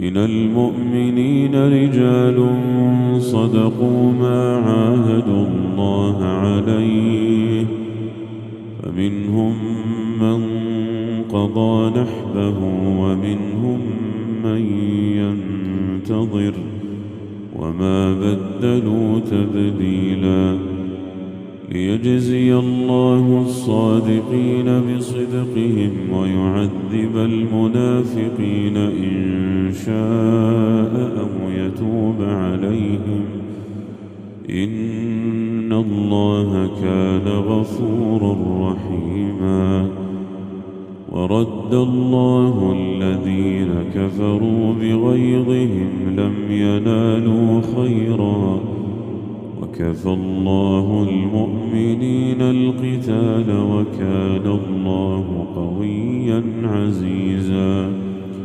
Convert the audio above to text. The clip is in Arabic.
من المؤمنين رجال صدقوا ما عاهدوا الله عليه فمنهم من قضى نحبه ومنهم من ينتظر وما بدلوا تبديلا ليجزي الله الصادقين بصدقهم ويعذب المنافقين إن شاء أو يتوب عليهم إن الله كان غفورا رحيما ورد الله الذين كفروا بغيظهم لم ينالوا خيرا وكفى الله المؤمنين القتال وكان الله قويا عزيزا